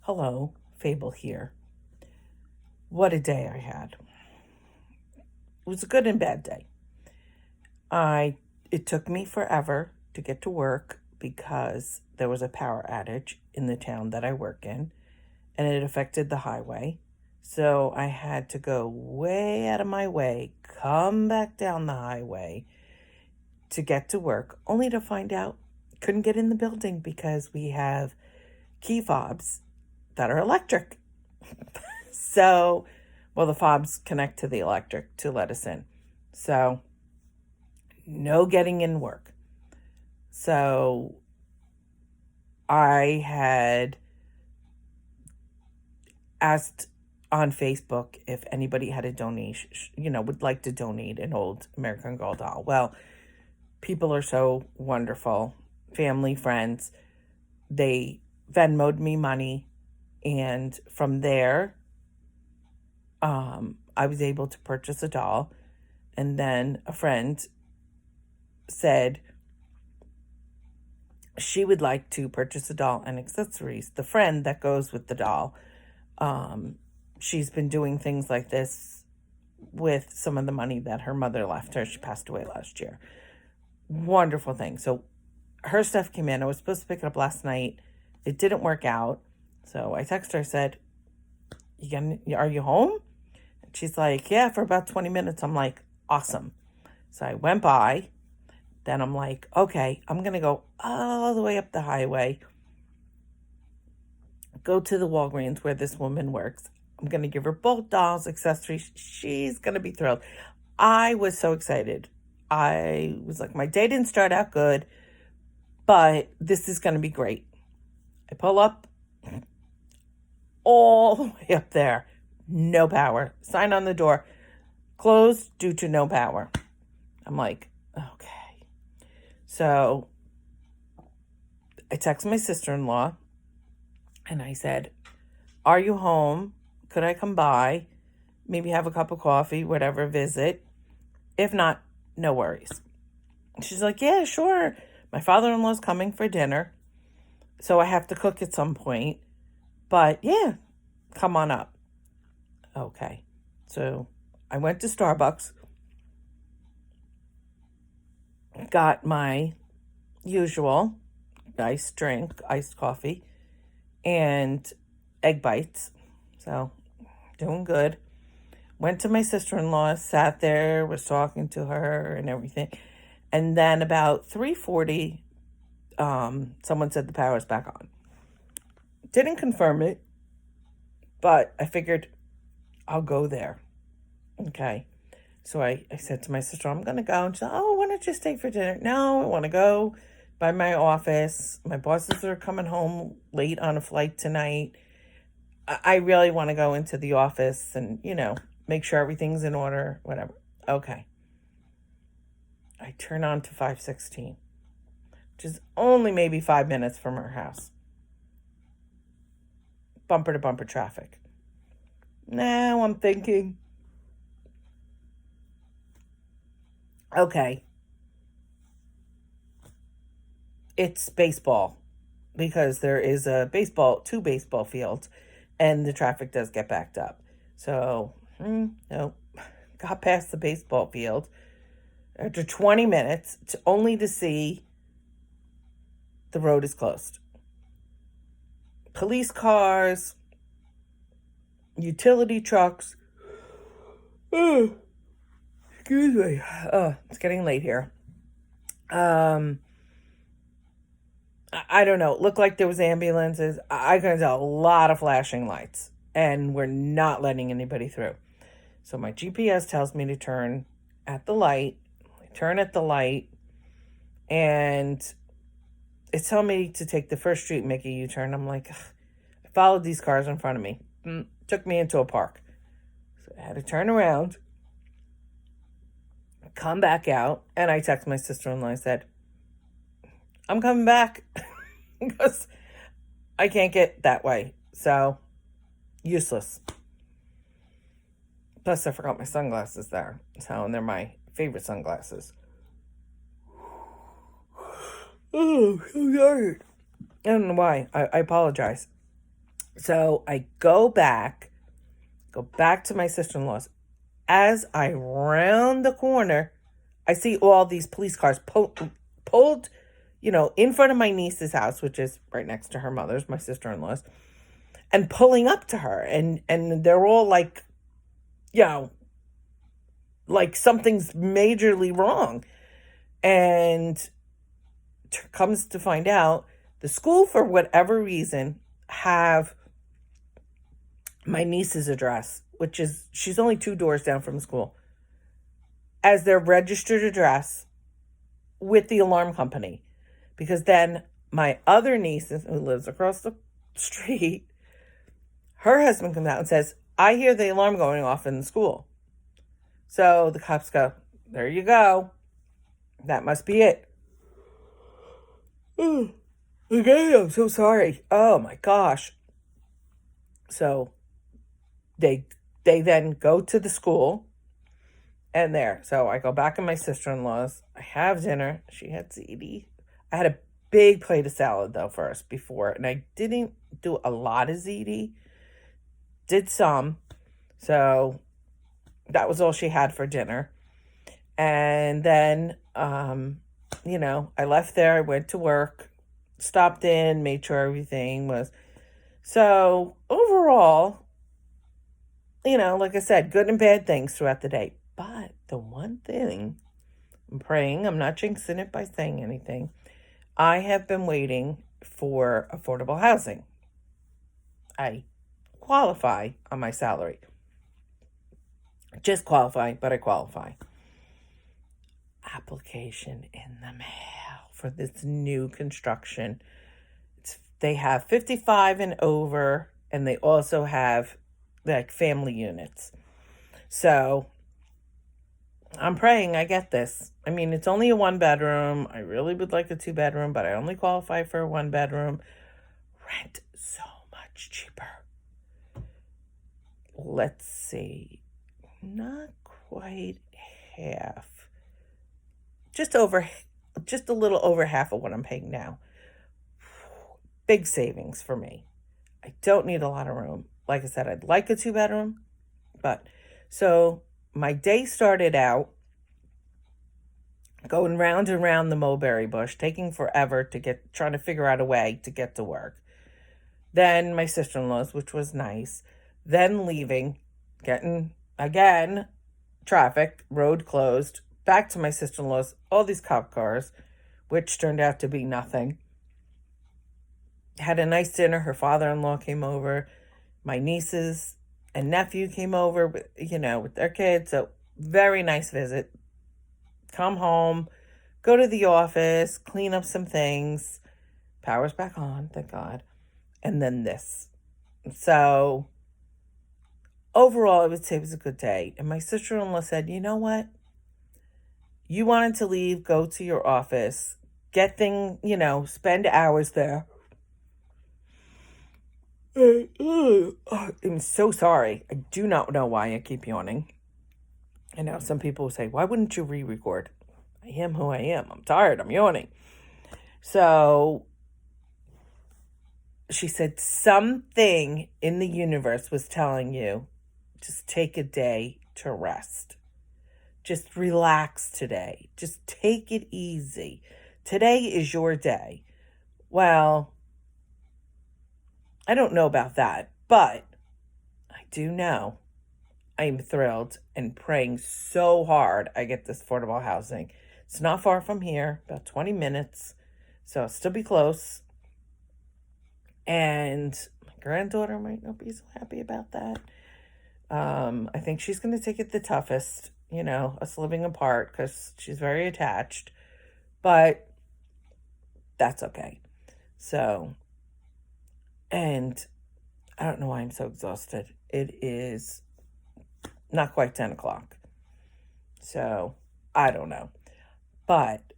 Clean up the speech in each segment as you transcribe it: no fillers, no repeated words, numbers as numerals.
Hello, Fable here. What a day I had. It was a good and bad day. I it took me forever to get to work because there was a power outage in the town that I work in and it affected the highway. So I had to go way out of my way, come back down the highway to get to work, only to find out couldn't get in the building because we have key fobs that are electric. So, well, the fobs connect to the electric to let us in. So, no getting in work. So, I had asked on Facebook if anybody had a donation, would like to donate an old American Girl doll. Well, people are so wonderful, family, friends. They Venmoed me money, and from there, I was able to purchase a doll. And then a friend said she would like to purchase a doll and accessories. The friend that goes with the doll, she's been doing things like this with some of the money that her mother left her. She passed away last year. Wonderful thing. So her stuff came in. I was supposed to pick it up last night. It didn't work out. So I texted her, said, are you home? And she's like, yeah, for about 20 minutes. I'm like, awesome. So I went by. Then I'm like, okay, I'm going to go all the way up the highway, go to the Walgreens where this woman works. I'm going to give her both dolls, accessories. She's going to be thrilled. I was so excited. I was like, my day didn't start out good, but this is going to be great. I pull up, all the way up there, no power. Sign on the door, closed due to no power. I'm like, okay. So I text my sister-in-law and I said, are you home? Could I come by? Maybe have a cup of coffee, whatever, visit. If not, no worries. She's like, yeah, sure. My father-in-law's coming for dinner, so I have to cook at some point. But yeah, come on up. Okay. So I went to Starbucks, got my usual iced drink, iced coffee, and egg bites. So doing good. Went to my sister-in-law, sat there, was talking to her and everything. And then about 3:40, someone said the power is back on. Didn't confirm it, but I figured I'll go there. Okay. So I said to my sister, I'm going to go. And she said, oh, why don't you stay for dinner? No, I want to go by my office. My bosses are coming home late on a flight tonight. I really want to go into the office and, make sure everything's in order, whatever. Okay. I turn on to 516, which is only maybe 5 minutes from her house. Bumper to bumper traffic. Now I'm thinking, okay, it's baseball because there is two baseball fields and the traffic does get backed up. So, no, got past the baseball field after 20 minutes only to see the road is closed. Police cars, utility trucks. Excuse me. It's getting late here. I don't know. It looked like there was ambulances. I could tell a lot of flashing lights, and we're not letting anybody through. So my GPS tells me to turn at the light. I turn at the light, and it's telling me to take the first street, make a U-turn. I'm like, ugh. I followed these cars in front of me. Took me into a park. So I had to turn around, come back out, and I text my sister-in-law. I said, I'm coming back because I can't get that way. So, useless. Plus, I forgot my sunglasses there. So, and they're my favorite sunglasses. Oh, so tired. I don't know why. I apologize. So I go back to my sister-in-law's. As I round the corner, I see all these police cars pulled, in front of my niece's house, which is right next to her mother's, my sister-in-law's, and pulling up to her. And they're all like, you know, like something's majorly wrong. And comes to find out, the school, for whatever reason, have my niece's address, which is, she's only 2 doors down from the school, as their registered address with the alarm company. Because then my other niece, who lives across the street, her husband comes out and says, I hear the alarm going off in the school. So the cops go, there you go. That must be it. Oh, okay, I'm so sorry. Oh my gosh. So they then go to the school, and there. So I go back in my sister-in-law's. I have dinner. She had ziti. I had a big plate of salad though first before, and I didn't do a lot of ziti. Did some. So that was all she had for dinner. And then I left there, I went to work, stopped in, made sure everything was. So overall, like I said, good and bad things throughout the day. But the one thing, I'm praying, I'm not jinxing it by saying anything, I have been waiting for affordable housing. I qualify on my salary. Just qualify, but I qualify. Application in the mail for this new construction. They have 55 and over, and they also have like family units. So I'm praying I get this. I mean, it's only a 1-bedroom. I really would like a 2-bedroom, but I only qualify for a 1-bedroom. Rent so much cheaper. Let's see. Not quite half. Just a little over half of what I'm paying now. Big savings for me. I don't need a lot of room. Like I said, I'd like a 2-bedroom, but so my day started out going round and round the mulberry bush, taking forever trying to figure out a way to get to work. Then my sister-in-law's, which was nice. Then leaving, getting, again, traffic, road closed, back to my sister-in-law's, all these cop cars, which turned out to be nothing. Had a nice dinner. Her father-in-law came over. My nieces and nephew came over, with their kids. So very nice visit. Come home, go to the office, clean up some things. Power's back on, thank God. And then this. So overall, I would say it was a good day. And my sister-in-law said, you know what? You wanted to leave, go to your office, spend hours there. I'm so sorry. I do not know why I keep yawning. I know some people will say, why wouldn't you re-record? I am who I am. I'm tired. I'm yawning. So she said something in the universe was telling you, just take a day to rest. Just relax today. Just take it easy. Today is your day. Well, I don't know about that, but I do know I am thrilled and praying so hard I get this affordable housing. It's not far from here, about 20 minutes, so I'll still be close. And my granddaughter might not be so happy about that. I think she's going to take it the toughest, us living apart, because she's very attached. But that's okay. So, and I don't know why I'm so exhausted. It is not quite 10 o'clock. So, I don't know. But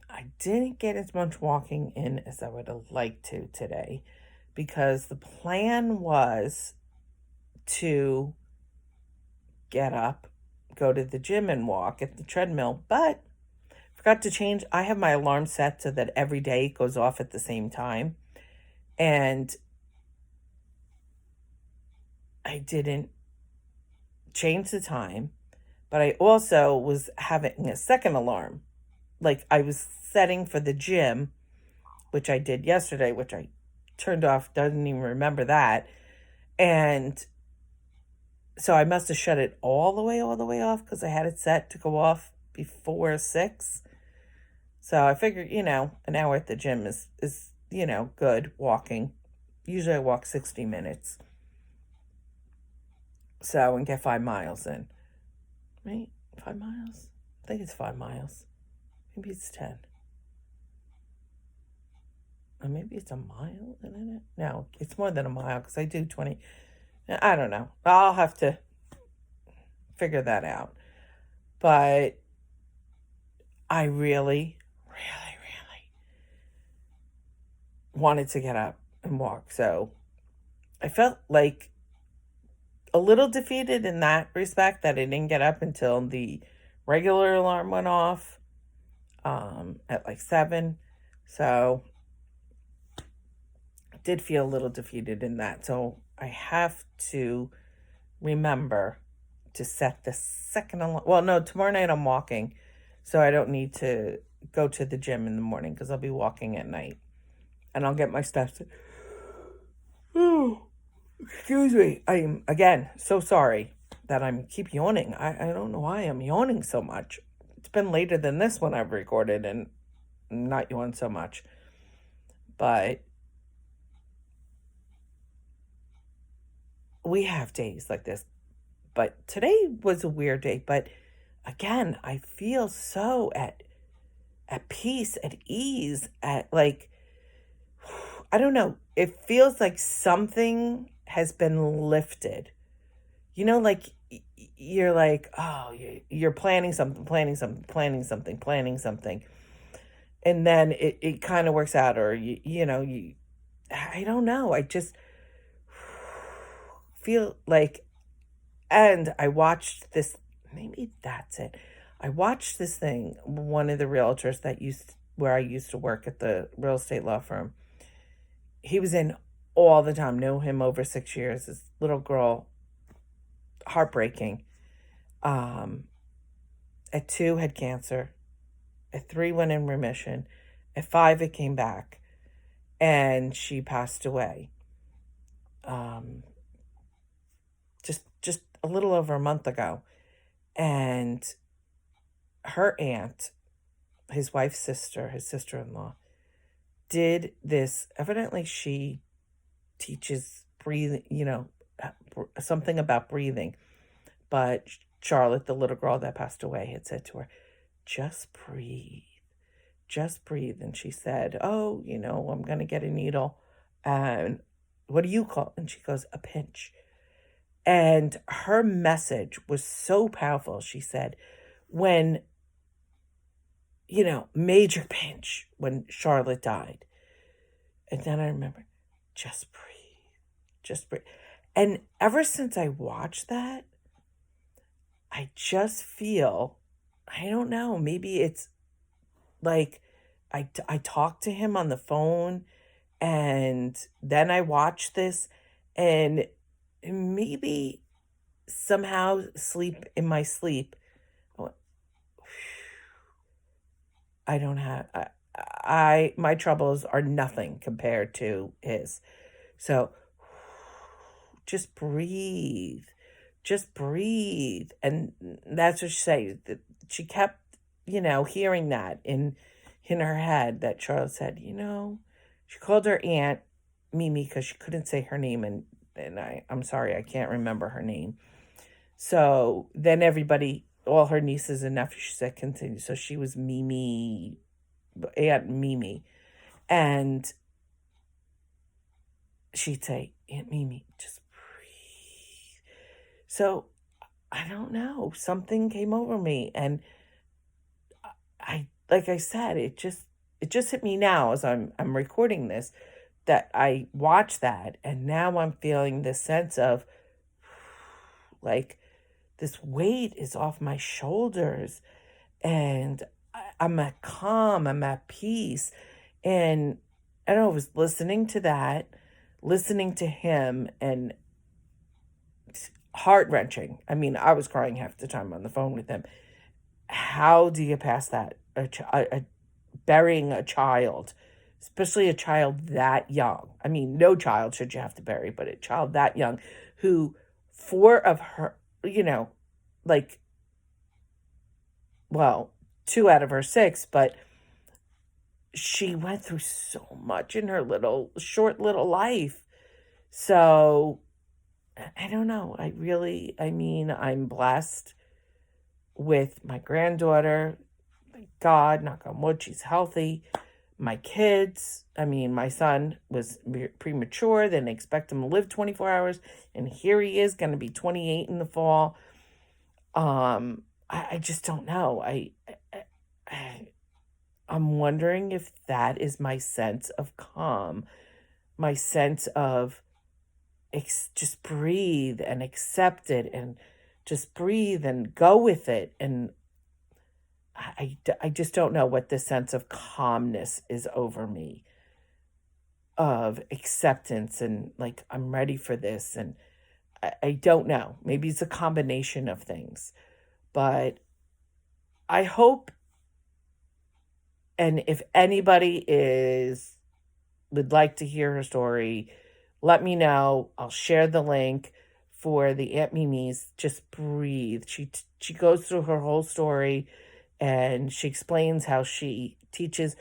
I didn't get as much walking in as I would have liked to today, because the plan was to get up, go to the gym and walk at the treadmill, but forgot to change. I have my alarm set so that every day it goes off at the same time. And I didn't change the time, but I also was having a second alarm. Like I was setting for the gym, which I did yesterday, which I turned off, doesn't even remember that. And so I must have shut it all the way off because I had it set to go off before 6. So I figured, an hour at the gym is good walking. Usually I walk 60 minutes. So, and get 5 miles in. Right? 5 miles? I think it's 5 miles. Maybe it's 10. Or maybe it's a mile, isn't it? No, it's more than a mile because I do 20. I don't know. I'll have to figure that out. But I really, really, really wanted to get up and walk. So I felt like a little defeated in that respect that I didn't get up until the regular alarm went off at like 7. So I did feel a little defeated in that. So I have to remember to set the second alarm. Well, no, tomorrow night I'm walking. So I don't need to go to the gym in the morning because I'll be walking at night. And I'll get my steps in. Oh, excuse me. I'm, again, so sorry that I'm keep yawning. I don't know why I'm yawning so much. It's been later than this one I've recorded and not yawn so much. But we have days like this. But today was a weird day. But again, I feel so at peace, at ease, at like, I don't know. It feels like something has been lifted. Like you're like, oh, you're planning something, planning something, planning something, planning something. And then it kind of works out, or I don't know. I just feel like, and I watched this, maybe that's it. I watched this thing, one of the realtors where I used to work at the real estate law firm. He was in all the time, know him over 6 years. This little girl, heartbreaking. At 2 had cancer. At 3 went in remission. At 5 it came back. And she passed away. Just a little over a month ago. And her aunt, his wife's sister, his sister-in-law, did this. Evidently she teaches breathing, something about breathing. But Charlotte, the little girl that passed away, had said to her, just breathe. Just breathe. And she said, oh, I'm going to get a needle. And what do you call it? And she goes, a pinch. And her message was so powerful. She said, when, major pinch, when Charlotte died. And then I remember, just breathe. Just breathe. And ever since I watched that, I just feel, I don't know, maybe it's like I talked to him on the phone and then I watched this and maybe somehow sleep in my sleep. I don't have, my troubles are nothing compared to his. So just breathe. Just breathe. And that's what she said. She kept, hearing that in her head that Charlotte said, she called her aunt Mimi because she couldn't say her name. And I'm sorry, I can't remember her name. So then everybody, all her nieces and nephews, she said, continue. So she was Mimi, Aunt Mimi. And she'd say, Aunt Mimi, just breathe. So I don't know. Something came over me. And like I said, it just hit me now as I'm recording this, that I watched that. And now I'm feeling this sense of like, this weight is off my shoulders and I'm at calm, I'm at peace. And I don't know, I was listening to that, listening to him, and heart-wrenching. I mean, I was crying half the time on the phone with him. How do you pass that? Burying a child, especially a child that young. I mean, no child should you have to bury, but a child that young who four of her, like, well, two out of her six, but she went through so much in her short little life. So I don't know. I'm blessed with my granddaughter. Thank God, knock on wood, she's healthy. My kids, my son was premature. They didn't expect him to live 24 hours. And here he is, going to be 28 in the fall. I just don't know. I'm wondering if that is my sense of calm, my sense of just breathe and accept it and just breathe and go with it. And I just don't know what the sense of calmness is over me, of acceptance and like, I'm ready for this. And I don't know. Maybe it's a combination of things. But I hope, and if anybody would like to hear her story, let me know. I'll share the link for the Aunt Mimi's Just Breathe. She goes through her whole story and she explains how she teaches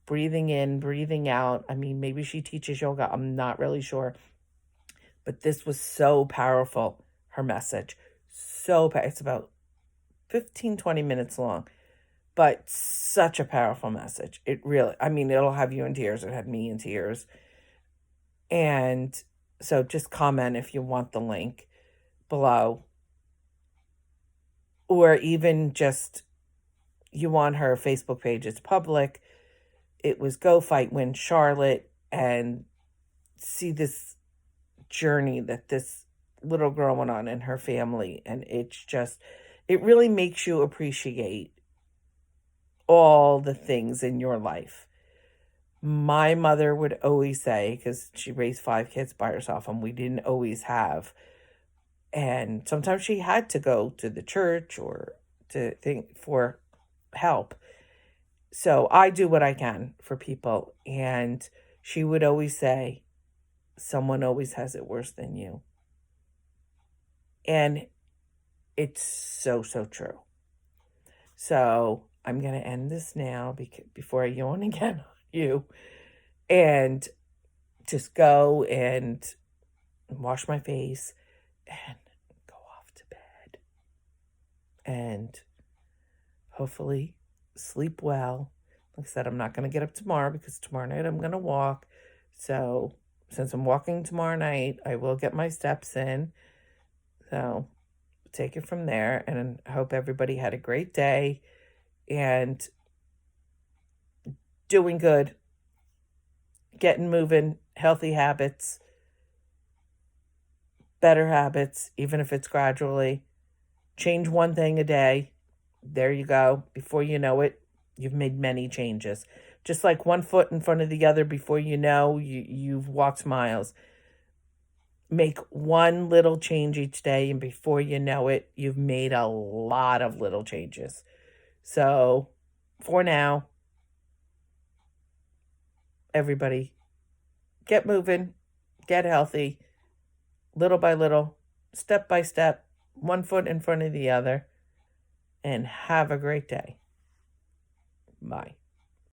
breathing in, breathing out. Maybe she teaches yoga. I'm not really sure. But this was so powerful, her message. It's about 15, 20 minutes long. But such a powerful message. It really, it'll have you in tears. It had me in tears. And so just comment if you want the link below. Or even just, you want her Facebook page. It's public. It was Go Fight Win Charlotte. And see this journey that this little girl went on in her family. And it really makes you appreciate all the things in your life. My mother would always say, because she raised 5 kids by herself and we didn't always have, and sometimes she had to go to the church or to think for help. So I do what I can for people. And she would always say, someone always has it worse than you. And it's so, so true. So I'm going to end this now before I yawn again on you, and just go and wash my face and go off to bed and hopefully sleep well. Like I said, I'm not going to get up tomorrow because tomorrow night I'm going to walk. So since I'm walking tomorrow night, I will get my steps in. So take it from there, and I hope everybody had a great day and doing good, getting moving, healthy habits, better habits, even if it's gradually. Change one thing a day. There you go. Before you know it, you've made many changes. Just like one foot in front of the other, before you know, you've walked miles. Make one little change each day, and before you know it, you've made a lot of little changes. So for now, everybody, get moving, get healthy, little by little, step by step, one foot in front of the other, and have a great day. Bye.